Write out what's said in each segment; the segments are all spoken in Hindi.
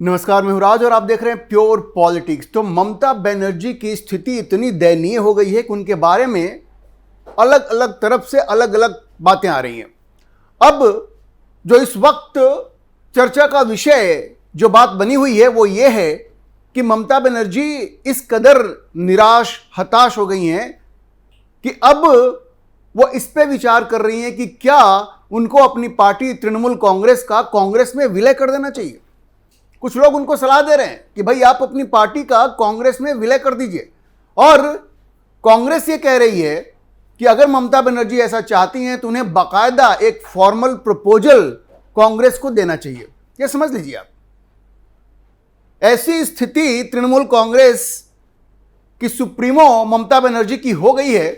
नमस्कार, मैं हूं राज और आप देख रहे हैं प्योर पॉलिटिक्स। तो ममता बनर्जी की स्थिति इतनी दयनीय हो गई है कि उनके बारे में अलग अलग तरफ से अलग अलग बातें आ रही हैं। अब जो इस वक्त चर्चा का विषय जो बात बनी हुई है वो ये है कि ममता बनर्जी इस कदर निराश हताश हो गई हैं कि अब वो इस पे विचार कर रही हैं कि क्या उनको अपनी पार्टी तृणमूल कांग्रेस का कांग्रेस में विलय कर देना चाहिए। कुछ लोग उनको सलाह दे रहे हैं कि भाई आप अपनी पार्टी का कांग्रेस में विलय कर दीजिए, और कांग्रेस ये कह रही है कि अगर ममता बनर्जी ऐसा चाहती हैं तो उन्हें बाकायदा एक फॉर्मल प्रपोजल कांग्रेस को देना चाहिए। ये समझ लीजिए आप, ऐसी स्थिति तृणमूल कांग्रेस की सुप्रीमो ममता बनर्जी की हो गई है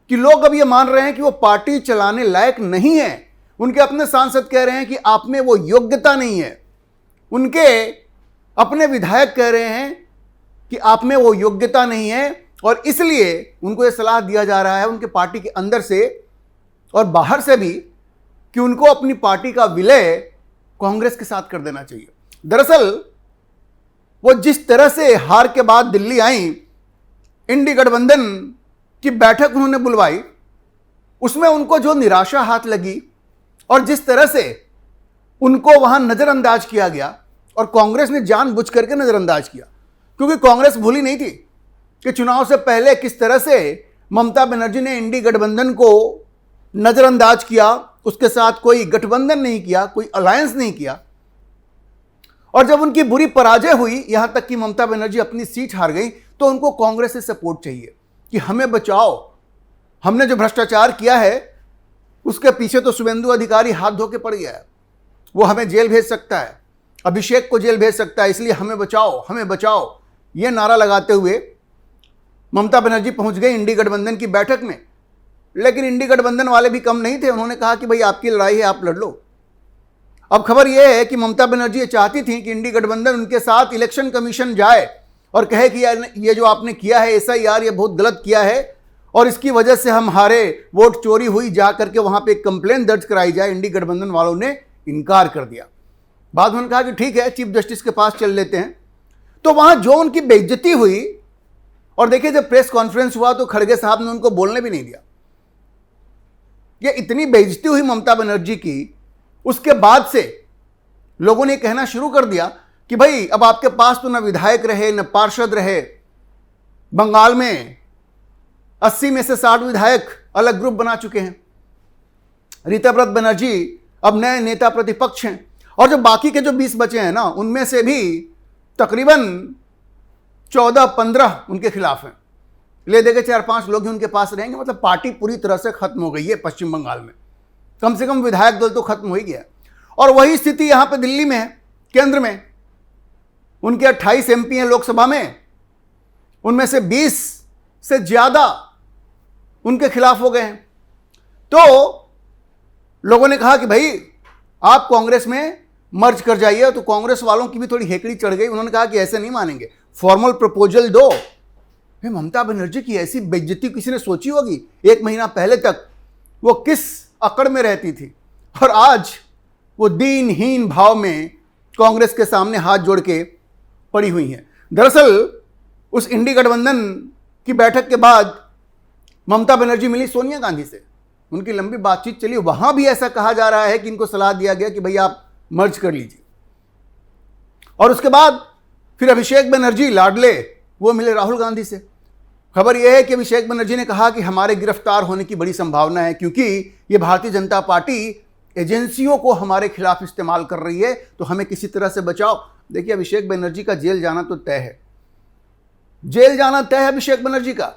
कि लोग अब ये मान रहे हैं कि वो पार्टी चलाने लायक नहीं है। उनके अपने सांसद कह रहे हैं कि आप में वो योग्यता नहीं है। उनके अपने विधायक कह रहे हैं कि आप में वो योग्यता नहीं है, और इसलिए उनको ये सलाह दिया जा रहा है उनके पार्टी के अंदर से और बाहर से भी कि उनको अपनी पार्टी का विलय कांग्रेस के साथ कर देना चाहिए। दरअसल वो जिस तरह से हार के बाद दिल्ली आई, इंडी गठबंधन की बैठक उन्होंने बुलवाई, उसमें उनको जो निराशा हाथ लगी और जिस तरह से उनको वहां नजरअंदाज किया गया, और कांग्रेस ने जानबूझ करके नजरअंदाज किया, क्योंकि कांग्रेस भूली नहीं थी कि चुनाव से पहले किस तरह से ममता बनर्जी ने इंडी गठबंधन को नजरअंदाज किया, उसके साथ कोई गठबंधन नहीं किया, कोई अलायंस नहीं किया, और जब उनकी बुरी पराजय हुई, यहां तक कि ममता बनर्जी अपनी सीट हार गई, तो उनको कांग्रेस से सपोर्ट चाहिए कि हमें बचाओ, हमने जो भ्रष्टाचार किया है उसके पीछे तो शुभेंदु अधिकारी हाथ धो के पड़ गया है, वो हमें जेल भेज सकता है, अभिषेक को जेल भेज सकता है, इसलिए हमें बचाओ, हमें बचाओ। ये नारा लगाते हुए ममता बनर्जी पहुंच गई इंडी गठबंधन की बैठक में। लेकिन इंडी गठबंधन वाले भी कम नहीं थे, उन्होंने कहा कि भाई आपकी लड़ाई है, आप लड़ लो। अब खबर यह है कि ममता बनर्जी ये चाहती थी कि इंडी गठबंधन उनके साथ इलेक्शन कमीशन जाए और कहे कि ये जो आपने किया है SIR, ये बहुत गलत किया है और इसकी वजह से हम हारे, वोट चोरी हुई, जा करके वहां पे एक कंप्लेन दर्ज कराई जाए। इंडी गठबंधन वालों ने इनकार कर दिया। बाद में उन्होंने कहा कि ठीक है, चीफ जस्टिस के पास चल लेते हैं। तो वहां जो उनकी बेइज्जती हुई, और देखिए जब प्रेस कॉन्फ्रेंस हुआ तो खड़गे साहब ने उनको बोलने भी नहीं दिया। ये इतनी बेइज्जती हुई ममता बनर्जी की, उसके बाद से लोगों ने कहना शुरू कर दिया कि भाई अब आपके पास तो न विधायक रहे न पार्षद रहे। बंगाल में 80 में से 60 विधायक अलग ग्रुप बना चुके हैं। रीताव्रत बनर्जी अब नए नेता प्रतिपक्ष हैं, और जो बाकी के जो 20 बचे हैं ना, उनमें से भी तकरीबन 14-15 उनके खिलाफ हैं। ले दे के 4-5 लोग ही उनके पास रहेंगे। मतलब पार्टी पूरी तरह से खत्म हो गई है पश्चिम बंगाल में। कम से कम विधायक दल तो खत्म हो ही गया। और वही स्थिति यहां पे दिल्ली में है, केंद्र में। उनके 28 MP हैं लोकसभा में, उनमें से 20 से ज्यादा उनके खिलाफ हो गए हैं। तो लोगों ने कहा कि भाई आप कांग्रेस में मर्ज कर जाइए। तो कांग्रेस वालों की भी थोड़ी हेकड़ी चढ़ गई। उन्होंने कहा कि ऐसे नहीं मानेंगे, फॉर्मल प्रपोजल दो। ममता बनर्जी की ऐसी बेइज्जती किसी ने सोची होगी? 1 महीना पहले तक वो किस अकड़ में रहती थी, और आज वो दीनहीन भाव में कांग्रेस के सामने हाथ जोड़ के पड़ी हुई हैं। दरअसल उस इंडी गठबंधन की बैठक के बाद ममता बनर्जी मिली सोनिया गांधी से, उनकी लंबी बातचीत चली। वहां भी ऐसा कहा जा रहा है कि इनको सलाह दिया गया कि भाई आप मर्ज कर लीजिए। और उसके बाद फिर अभिषेक बनर्जी लाडले वो मिले राहुल गांधी से। खबर यह है कि अभिषेक बनर्जी ने कहा कि हमारे गिरफ्तार होने की बड़ी संभावना है, क्योंकि ये भारतीय जनता पार्टी एजेंसियों को हमारे खिलाफ इस्तेमाल कर रही है, तो हमें किसी तरह से बचाओ। देखिए, अभिषेक बनर्जी का जेल जाना तो तय है, जेल जाना तय है अभिषेक बनर्जी का।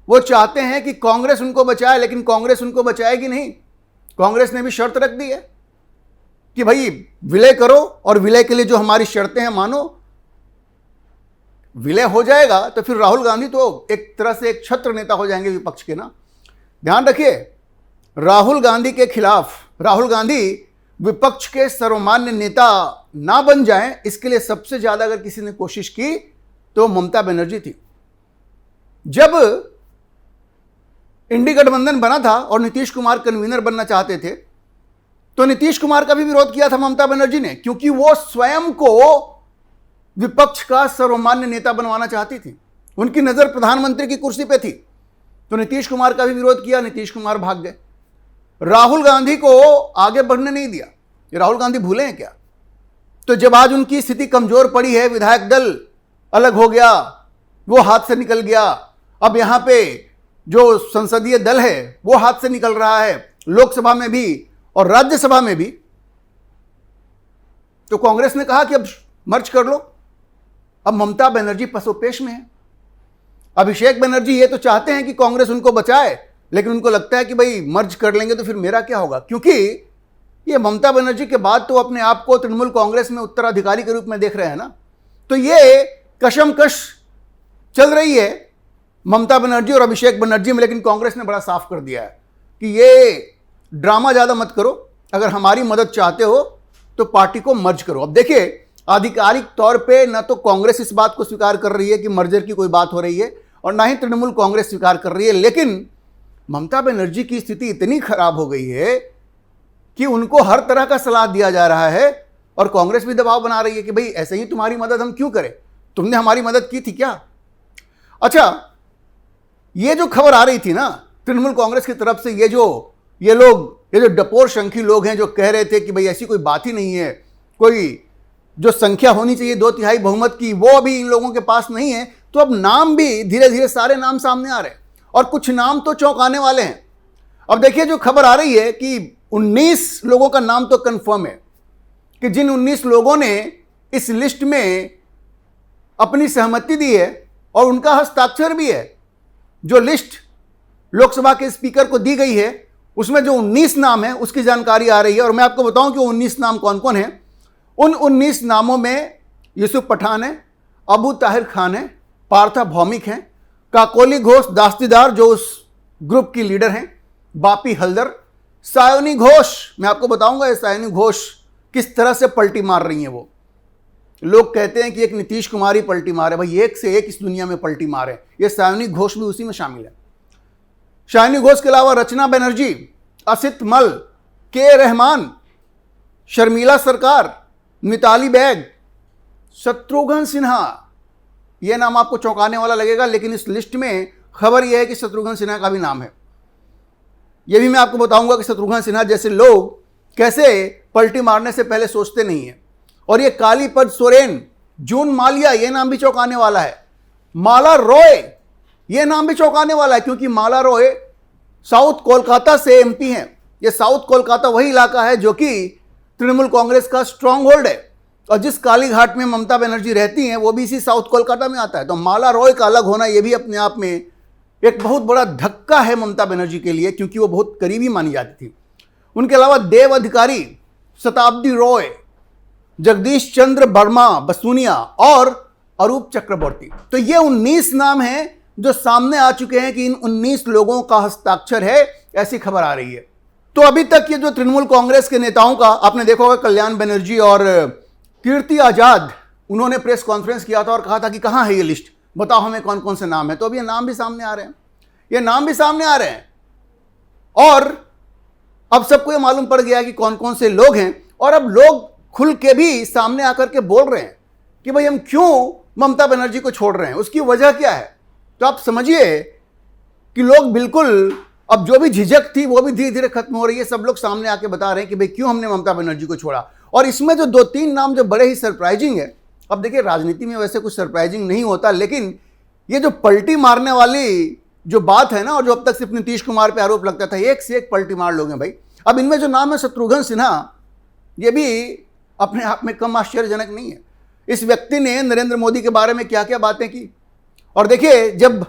वो चाहते हैं कि कांग्रेस उनको बचाए, लेकिन कांग्रेस उनको बचाएगी नहीं। कांग्रेस ने भी शर्त रख दी है कि भाई विलय करो, और विलय के लिए जो हमारी शर्तें हैं मानो। विलय हो जाएगा तो फिर राहुल गांधी तो एक तरह से एक छत्र नेता हो जाएंगे विपक्ष के ना। ध्यान रखिए, राहुल गांधी के खिलाफ, राहुल गांधी विपक्ष के सर्वमान्य नेता ना बन जाएं, इसके लिए सबसे ज्यादा अगर किसी ने कोशिश की तो ममता बनर्जी थी। जब इंडी गठबंधन बना था और नीतीश कुमार कन्वीनर बनना चाहते थे, तो नीतीश कुमार का भी विरोध किया था ममता बनर्जी ने, क्योंकि वो स्वयं को विपक्ष का सर्वमान्य नेता बनवाना चाहती थी। उनकी नजर प्रधानमंत्री की कुर्सी पे थी। तो नीतीश कुमार का भी विरोध किया, नीतीश कुमार भाग गए। राहुल गांधी को आगे बढ़ने नहीं दिया। ये राहुल गांधी भूले हैं क्या? तो जब आज उनकी स्थिति कमजोर पड़ी है, विधायक दल अलग हो गया, वो हाथ से निकल गया, अब यहां पे जो संसदीय दल है वो हाथ से निकल रहा है, लोकसभा में भी और राज्यसभा में भी, तो कांग्रेस ने कहा कि अब मर्ज कर लो। अब ममता बनर्जी पसोपेश में है। अभिषेक बनर्जी ये तो चाहते हैं कि कांग्रेस उनको बचाए, लेकिन उनको लगता है कि भाई मर्ज कर लेंगे तो फिर मेरा क्या होगा, क्योंकि ये ममता बनर्जी के बाद तो अपने आप को तृणमूल कांग्रेस में उत्तराधिकारी के रूप में देख रहे हैं ना। तो ये कशमकश चल रही है ममता बनर्जी और अभिषेक बनर्जी में, लेकिन कांग्रेस ने बड़ा साफ कर दिया है कि ये ड्रामा ज़्यादा मत करो, अगर हमारी मदद चाहते हो तो पार्टी को मर्ज करो। अब देखिए, आधिकारिक तौर पे न तो कांग्रेस इस बात को स्वीकार कर रही है कि मर्जर की कोई बात हो रही है, और ना ही तृणमूल कांग्रेस स्वीकार कर रही है, लेकिन ममता बनर्जी की स्थिति इतनी खराब हो गई है कि उनको हर तरह का सलाह दिया जा रहा है, और कांग्रेस भी दबाव बना रही है कि भाई ऐसे ही तुम्हारी मदद हम क्यों करें, तुमने हमारी मदद की थी क्या? अच्छा, ये जो खबर आ रही थी ना तृणमूल कांग्रेस की तरफ से, ये जो डपोर शंखी लोग हैं जो कह रहे थे कि भाई ऐसी कोई बात ही नहीं है, कोई जो संख्या होनी चाहिए 2/3 बहुमत की वो अभी इन लोगों के पास नहीं है, तो अब नाम भी धीरे धीरे सारे नाम सामने आ रहे हैं, और कुछ नाम तो चौंकाने वाले हैं। अब देखिए, जो खबर आ रही है कि 19 लोगों का नाम तो कंफर्म है, कि जिन 19 लोगों ने इस लिस्ट में अपनी सहमति दी है और उनका हस्ताक्षर भी है। जो लिस्ट लोकसभा के स्पीकर को दी गई है उसमें जो 19 नाम है उसकी जानकारी आ रही है, और मैं आपको बताऊं कि 19 नाम कौन कौन है। उन 19 नामों में यूसुफ पठान है, अबू ताहिर खान है, पार्था भौमिक हैं, काकोली घोष दास्तीदार जो उस ग्रुप की लीडर हैं, बापी हल्दर, सायोनी घोष। मैं आपको बताऊंगा ये सायोनी घोष किस तरह से पलटी मार रही हैं। वो लोग कहते हैं कि एक नीतीश कुमार ही पलटी मारे, भाई एक से एक इस दुनिया में पलटी मारे, ये सायोनी घोष भी उसी में शामिल है। सायोनी घोष के अलावा रचना बनर्जी, असित मल, के रहमान, शर्मिला सरकार, मिताली बैग, शत्रुघ्न सिन्हा। यह नाम आपको चौंकाने वाला लगेगा, लेकिन इस लिस्ट में खबर यह है कि शत्रुघ्न सिन्हा का भी नाम है। यह भी मैं आपको बताऊंगा कि शत्रुघ्न सिन्हा जैसे लोग कैसे पलटी मारने से पहले सोचते नहीं है। और ये कालीपद सोरेन, जून मालिया, यह नाम भी चौंकाने वाला है। माला रॉय, यह नाम भी चौंकाने वाला है, क्योंकि माला रॉय साउथ कोलकाता से एमपी हैं। यह साउथ कोलकाता वही इलाका है जो कि तृणमूल कांग्रेस का स्ट्रांग होल्ड है, और जिस कालीघाट में ममता बनर्जी रहती हैं वो भी इसी साउथ कोलकाता में आता है। तो माला रॉय का अलग होना यह भी अपने आप में एक बहुत बड़ा धक्का है ममता बनर्जी के लिए, क्योंकि वो बहुत करीबी मानी जाती थी। उनके अलावा देव अधिकारी, शताब्दी रॉय, जगदीश चंद्र वर्मा बसूनिया और अरूप चक्रवर्ती। तो ये 19 नाम हैं जो सामने आ चुके हैं कि इन 19 लोगों का हस्ताक्षर है, ऐसी खबर आ रही है। तो अभी तक ये जो तृणमूल कांग्रेस के नेताओं का आपने देखा होगा, कल्याण बनर्जी और कीर्ति आजाद, उन्होंने प्रेस कॉन्फ्रेंस किया था और कहा था कि कहाँ है ये लिस्ट, बताओ हमें कौन कौन से नाम है। तो अब ये नाम भी सामने आ रहे हैं, ये नाम भी सामने आ रहे हैं, और अब सबको ये मालूम पड़ गया कि कौन कौन से लोग हैं, और अब लोग खुल के भी सामने आकर के बोल रहे हैं कि भाई हम क्यों ममता बनर्जी को छोड़ रहे हैं, उसकी वजह क्या है। तो आप समझिए कि लोग बिल्कुल, अब जो भी झिझक थी वो भी धीरे धीरे खत्म हो रही है। सब लोग सामने आके बता रहे हैं कि भाई क्यों हमने ममता बनर्जी को छोड़ा। और इसमें जो 2-3 नाम जो बड़े ही सरप्राइजिंग है, अब देखिए राजनीति में वैसे कुछ सरप्राइजिंग नहीं होता, लेकिन ये जो पलटी मारने वाली जो बात है ना, और जो अब तक सिर्फ नीतीश कुमार पे आरोप लगता था, एक से एक पलटी मार लोग हैं भाई। अब इनमें जो नाम है शत्रुघ्न सिन्हा, ये भी अपने आप में कम आश्चर्यजनक नहीं है। इस व्यक्ति ने नरेंद्र मोदी के बारे में क्या क्या बातें की, और देखिए जब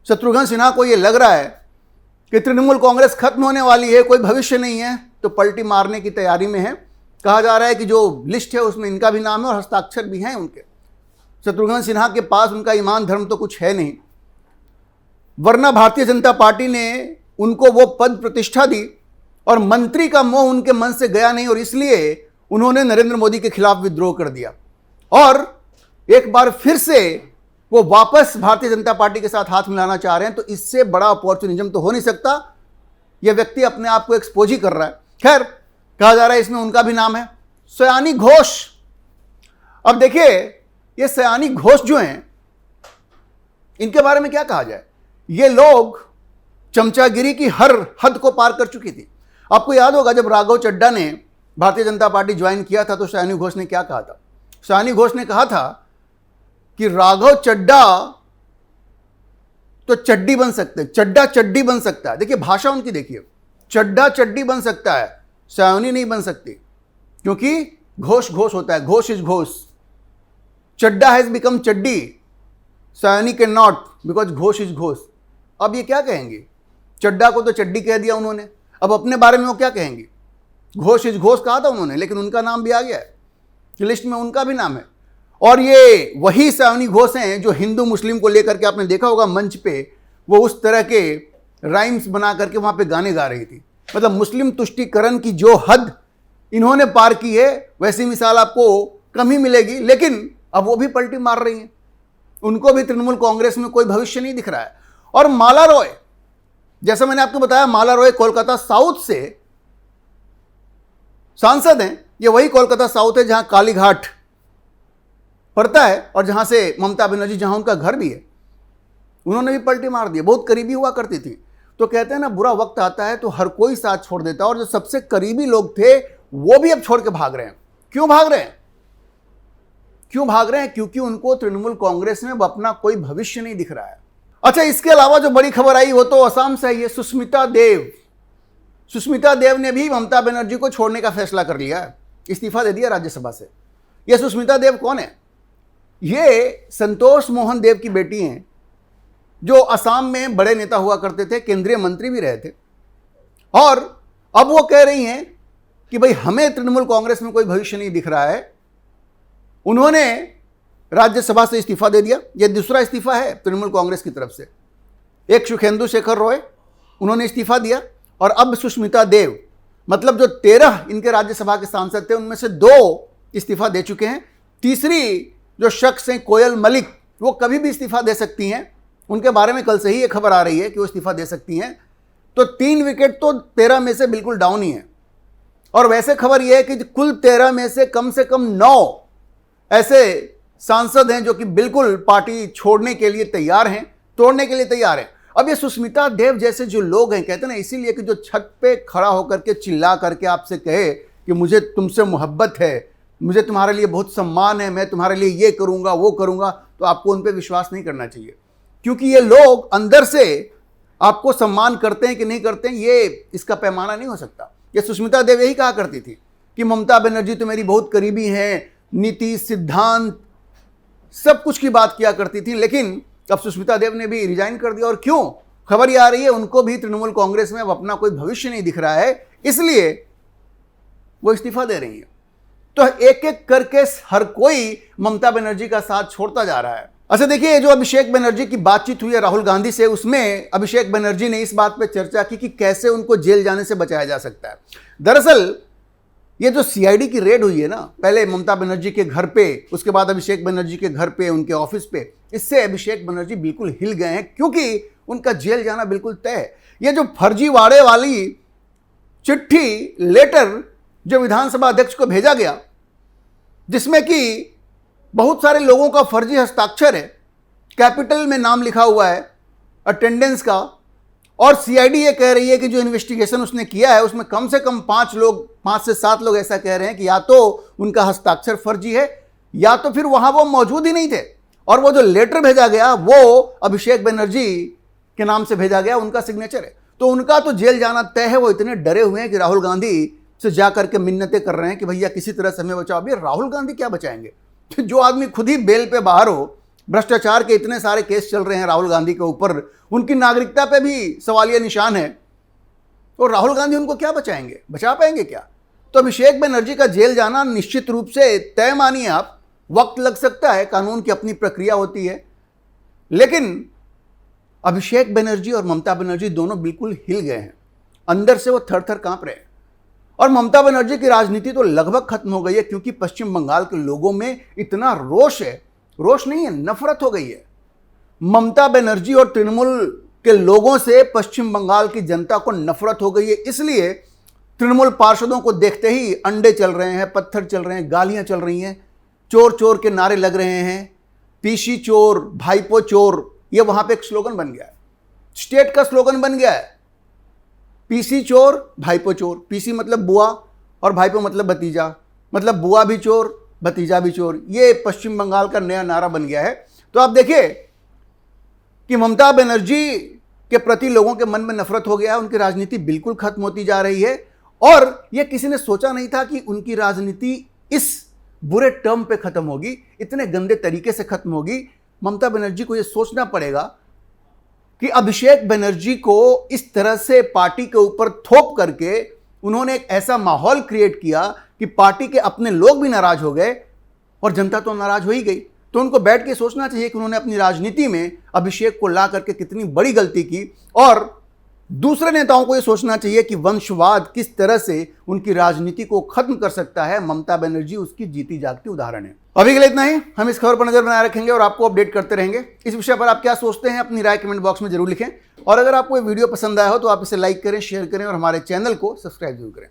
शत्रुघ्न सिन्हा को ये लग रहा है कि तृणमूल कांग्रेस खत्म होने वाली है, कोई भविष्य नहीं है, तो पलटी मारने की तैयारी में है। कहा जा रहा है कि जो लिस्ट है उसमें इनका भी नाम है और हस्ताक्षर भी हैं उनके। शत्रुघ्न सिन्हा के पास उनका ईमान धर्म तो कुछ है नहीं, वरना भारतीय जनता पार्टी ने उनको वो पद प्रतिष्ठा दी और मंत्री का मोह उनके मन से गया नहीं, और इसलिए उन्होंने नरेंद्र मोदी के खिलाफ विद्रोह कर दिया, और एक बार फिर से वो वापस भारतीय जनता पार्टी के साथ हाथ मिलाना चाह रहे हैं। तो इससे बड़ा अपॉर्चुनिज्म तो हो नहीं सकता। यह व्यक्ति अपने आप को एक्सपोज ही कर रहा है। खैर, कहा जा रहा है इसमें उनका भी नाम है, सयानी घोष। अब देखिए ये सयानी घोष जो हैं, इनके बारे में क्या कहा जाए। ये लोग चमचागिरी की हर हद को पार कर चुकी थी। आपको याद होगा जब राघव चड्ढा ने भारतीय जनता पार्टी ज्वाइन किया था तो सयानी घोष ने क्या कहा था। सयानी घोष ने कहा था कि राघव चड्ढा तो चड्डी बन सकते, चड्ढा चड्डी बन सकता है। देखिए भाषा उनकी देखिए, चड्ढा चड्डी बन सकता है, सयानी नहीं बन सकती, क्योंकि घोष घोष होता है, Ghosh is Ghosh. Chadha has become Chaddi, Sayani can not because Ghosh is Ghosh. अब ये क्या कहेंगे, चड्ढा को तो चड्डी कह दिया उन्होंने, अब अपने बारे में वो क्या कहेंगे। घोष इज घोष कहा था उन्होंने, लेकिन उनका नाम भी आ गया है, लिस्ट में उनका भी नाम है। और ये वही सयानी घोष हैं जो हिंदू मुस्लिम को लेकर के, आपने देखा होगा मंच पे वो उस तरह के राइम्स बना करके वहां पे गाने गा रही थी। मतलब मुस्लिम तुष्टीकरण की जो हद इन्होंने पार की है वैसी मिसाल आपको कम ही मिलेगी। लेकिन अब वो भी पलटी मार रही हैं, उनको भी तृणमूल कांग्रेस में कोई भविष्य नहीं दिख रहा है। और माला रॉय, जैसा मैंने आपको बताया, माला रॉय कोलकाता साउथ से सांसद हैं। ये वही कोलकाता साउथ है जहां कालीघाट पड़ता है और जहां से ममता बनर्जी, जहां उनका घर भी है, उन्होंने भी पलटी मार दी। बहुत करीबी हुआ करती थी। तो कहते हैं ना, बुरा वक्त आता है तो हर कोई साथ छोड़ देता है, और जो सबसे करीबी लोग थे वो भी अब छोड़ के भाग रहे हैं। क्यों भाग रहे हैं, क्यों भाग रहे हैं? क्योंकि उनको तृणमूल कांग्रेस में अपना कोई भविष्य नहीं दिख रहा है। अच्छा, इसके अलावा जो बड़ी खबर आई वो तो असम से आई है। सुष्मिता देव ने भी ममता बनर्जी को छोड़ने का फैसला कर लिया है, इस्तीफा दे दिया राज्यसभा से। ये सुष्मिता देव कौन है? ये संतोष मोहन देव की बेटी हैं, जो असम में बड़े नेता हुआ करते थे, केंद्रीय मंत्री भी रहे थे। और अब वो कह रही हैं कि भाई हमें तृणमूल कांग्रेस में कोई भविष्य नहीं दिख रहा है। उन्होंने राज्यसभा से इस्तीफा दे दिया। यह दूसरा इस्तीफा है तृणमूल कांग्रेस की तरफ से। एक सुखेंदु शेखर रॉय, उन्होंने इस्तीफा दिया, और अब सुष्मिता देव, मतलब जो 13 इनके राज्यसभा के सांसद थे उनमें से 2 इस्तीफा दे चुके हैं। तीसरी जो शख्स हैं कोयल मलिक, वो कभी भी इस्तीफा दे सकती हैं। उनके बारे में कल से ही ये खबर आ रही है कि वो इस्तीफा दे सकती हैं। तो 3 विकेट तो 13 में से बिल्कुल डाउन ही है। और वैसे खबर यह है कि कुल 13 में से कम 9 ऐसे सांसद हैं जो कि बिल्कुल पार्टी छोड़ने के लिए तैयार हैं, तोड़ने के लिए तैयार हैं। अब ये सुष्मिता देव जैसे जो लोग हैं, कहते हैं ना, इसीलिए कि जो छत पे खड़ा होकर के चिल्ला करके आपसे कहे कि मुझे तुमसे मोहब्बत है, मुझे तुम्हारे लिए बहुत सम्मान है, मैं तुम्हारे लिए ये करूंगा वो करूंगा, तो आपको उन पर विश्वास नहीं करना चाहिए। क्योंकि ये लोग अंदर से आपको सम्मान करते हैं कि नहीं करते हैं, ये इसका पैमाना नहीं हो सकता। ये सुष्मिता देव यही कहा करती थी कि ममता बनर्जी तो मेरी बहुत करीबी हैं, नीति सिद्धांत सब कुछ की बात किया करती थी। लेकिन अब सुष्मिता देव ने भी रिजाइन कर दिया। और क्यों? खबर ये आ रही है उनको भी तृणमूल कांग्रेस में अब अपना कोई भविष्य नहीं दिख रहा है, इसलिए वो इस्तीफा दे रही है। तो एक एक करके हर कोई ममता बनर्जी का साथ छोड़ता जा रहा है। अच्छा देखिए, जो अभिषेक बनर्जी की बातचीत हुई है राहुल गांधी से, उसमें अभिषेक बनर्जी ने इस बात पे चर्चा की कि कैसे उनको जेल जाने से बचाया जा सकता है। दरअसल ये जो सीआईडी की रेड हुई है ना, पहले ममता बनर्जी के घर पे, उसके बाद अभिषेक बनर्जी के घर पे, उनके ऑफिस पे, इससे अभिषेक बनर्जी बिल्कुल हिल गए हैं, क्योंकि उनका जेल जाना बिल्कुल तय है। ये जो फर्जीवाड़े वाली चिट्ठी लेटर जो विधानसभा अध्यक्ष को भेजा गया, जिसमें कि बहुत सारे लोगों का फर्जी हस्ताक्षर है, कैपिटल में नाम लिखा हुआ है अटेंडेंस का, और सीआईडी ये कह रही है कि जो इन्वेस्टिगेशन उसने किया है उसमें कम से कम 5 से 7 लोग ऐसा कह रहे हैं कि या तो उनका हस्ताक्षर फर्जी है या तो फिर वहां वो मौजूद ही नहीं थे। और वो जो लेटर भेजा गया वो अभिषेक बनर्जी के नाम से भेजा गया, उनका सिग्नेचर है। तो उनका तो जेल जाना तय है। वो इतने डरे हुए हैं कि राहुल गांधी से जा करके मिन्नतें कर रहे हैं कि भैया किसी तरह से हमें बचाओ। अभी राहुल गांधी क्या बचाएंगे? जो आदमी खुद ही बेल पे बाहर हो, भ्रष्टाचार के इतने सारे केस चल रहे हैं राहुल गांधी के ऊपर, उनकी नागरिकता पे भी सवालिया निशान है, तो राहुल गांधी उनको क्या बचाएंगे? बचा पाएंगे क्या? तो अभिषेक बनर्जी का जेल जाना निश्चित रूप से तय मानिए आप। वक्त लग सकता है, कानून की अपनी प्रक्रिया होती है, लेकिन अभिषेक बनर्जी और ममता बनर्जी दोनों बिल्कुल हिल गए हैं, अंदर से वो थर थर कांप रहे हैं। और ममता बनर्जी की राजनीति तो लगभग खत्म हो गई है, क्योंकि पश्चिम बंगाल के लोगों में इतना रोष है, रोष नहीं है, नफरत हो गई है। ममता बनर्जी और तृणमूल के लोगों से पश्चिम बंगाल की जनता को नफरत हो गई है। इसलिए तृणमूल पार्षदों को देखते ही अंडे चल रहे हैं, पत्थर चल रहे हैं, गालियां चल रही हैं, चोर चोर के नारे लग रहे हैं, पीसी चोर, भाईपो चोर, ये वहां पे एक स्लोगन बन गया है, स्टेट का स्लोगन बन गया है। पीसी चोर, भाईपो चोर। पीसी मतलब बुआ और भाईपो मतलब भतीजा, मतलब बुआ भी चोर, भतीजा भी चोर। ये पश्चिम बंगाल का नया नारा बन गया है। तो आप देखिए कि ममता बनर्जी के प्रति लोगों के मन में नफरत हो गया है, उनकी राजनीति बिल्कुल खत्म होती जा रही है। और यह किसी ने सोचा नहीं था कि उनकी राजनीति इस बुरे टर्म पे खत्म होगी, इतने गंदे तरीके से खत्म होगी। ममता बनर्जी को यह सोचना पड़ेगा कि अभिषेक बनर्जी को इस तरह से पार्टी के ऊपर थोप करके उन्होंने एक ऐसा माहौल क्रिएट किया कि पार्टी के अपने लोग भी नाराज हो गए और जनता तो नाराज हो ही गई। तो उनको बैठ के सोचना चाहिए कि उन्होंने अपनी राजनीति में अभिषेक को ला करके कितनी बड़ी गलती की। और दूसरे नेताओं को यह सोचना चाहिए कि वंशवाद किस तरह से उनकी राजनीति को खत्म कर सकता है। ममता बनर्जी उसकी जीती जागती उदाहरण है। अभी के लिए इतना ही। हम इस खबर पर नजर बनाए रखेंगे और आपको अपडेट करते रहेंगे। इस विषय पर आप क्या सोचते हैं, अपनी राय कमेंट बॉक्स में जरूर लिखें। और अगर आपको ये वीडियो पसंद आया हो तो आप इसे लाइक करें, शेयर करें और हमारे चैनल को सब्सक्राइब जरूर करें।